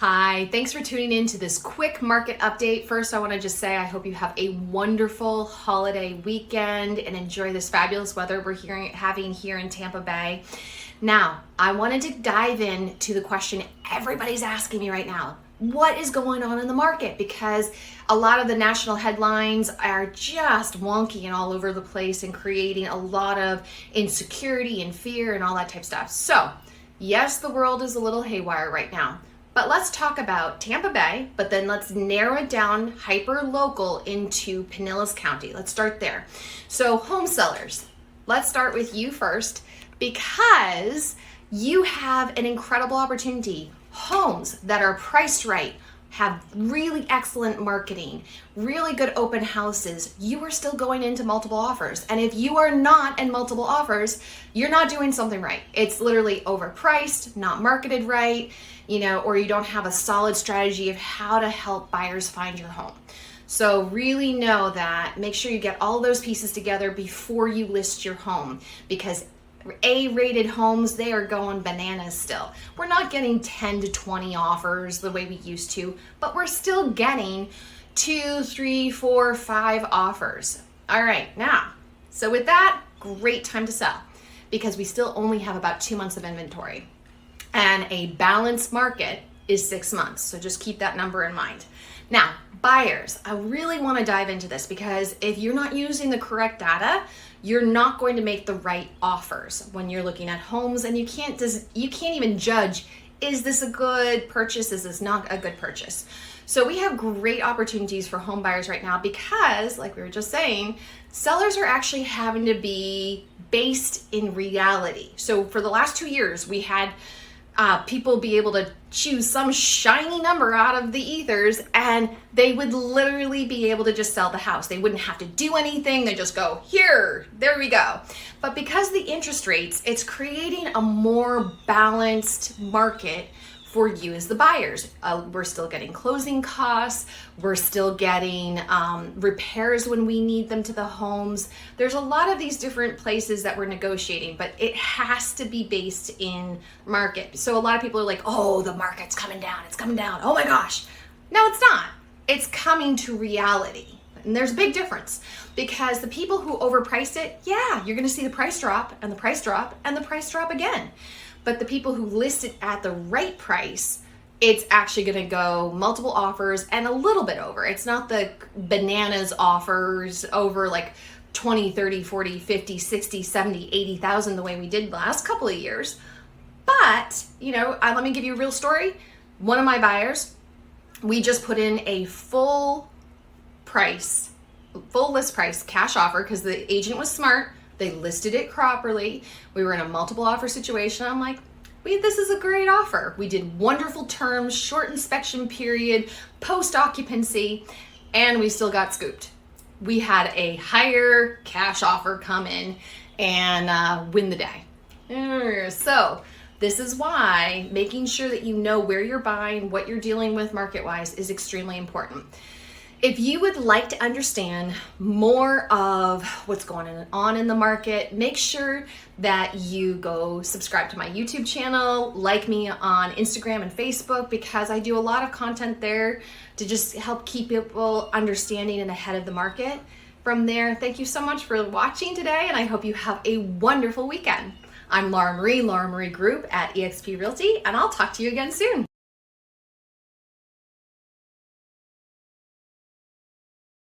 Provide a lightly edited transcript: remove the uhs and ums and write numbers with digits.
Hi, thanks for tuning in to this quick market update. First, I want to just say I hope you have a wonderful holiday weekend and enjoy this fabulous weather we're having here in Tampa Bay. Now, I wanted to dive into the question everybody's asking me right now. What is going on in the market? Because a lot of the national headlines are just wonky and all over the place and creating a lot of insecurity and fear and all that type of stuff. So, yes, the world is a little haywire right now. But let's talk about Tampa Bay, but then let's narrow it down hyper local into Pinellas County. Let's start there. So home sellers, let's start with you first because you have an incredible opportunity. Homes that are priced right, have really excellent marketing, really good open houses, you are still going into multiple offers. And if you are not in multiple offers, you're not doing something right. It's literally overpriced, not marketed right, or you don't have a solid strategy of how to help buyers find your home. So really know that, make sure you get all those pieces together before you list your home, because A-rated homes, they are going bananas still. We're not getting 10 to 20 offers the way we used to, but we're still getting 2, 3, 4, 5 offers. All right, now, so with that, great time to sell because we still only have about 2 months of inventory. And a balanced market is 6 months, so just keep that number in mind. Now, buyers, I really want to dive into this because if you're not using the correct data, you're not going to make the right offers when you're looking at homes, and you can't even judge, is this a good purchase, is this not a good purchase? So we have great opportunities for home buyers right now because, like we were just saying, sellers are actually having to be based in reality. So for the last 2 years, we had people be able to choose some shiny number out of the ethers and they would literally be able to just sell the house. They wouldn't have to do anything. They just go, here, there we go. But because the interest rates, it's creating a more balanced market for you as the buyers. We're still getting closing costs. We're still getting repairs when we need them to the homes. There's a lot of these different places that we're negotiating, but it has to be based in market. So a lot of people are like, oh, the market's coming down. It's coming down. Oh my gosh. No, it's not. It's coming to reality. And there's a big difference because the people who overpriced it, yeah, you're going to see the price drop and the price drop and the price drop again. But the people who list it at the right price, it's actually going to go multiple offers and a little bit over. It's not the bananas offers over like 20, 30, 40, 50, 60, 70, 80,000 the way we did the last couple of years. But, let me give you a real story. One of my buyers, we just put in a full list price cash offer because the agent was smart. They listed it properly. We were in a multiple offer situation. I'm like, this is a great offer. We did wonderful terms, short inspection period, post occupancy, and we still got scooped. We had a higher cash offer come in and win the day. So this is why making sure that you know where you're buying, what you're dealing with market-wise is extremely important. If you would like to understand more of what's going on in the market, make sure that you go subscribe to my YouTube channel, like me on Instagram and Facebook, because I do a lot of content there to just help keep people understanding and ahead of the market. From there, thank you so much for watching today, and I hope you have a wonderful weekend. I'm Laura Marie Group at eXp Realty, and I'll talk to you again soon.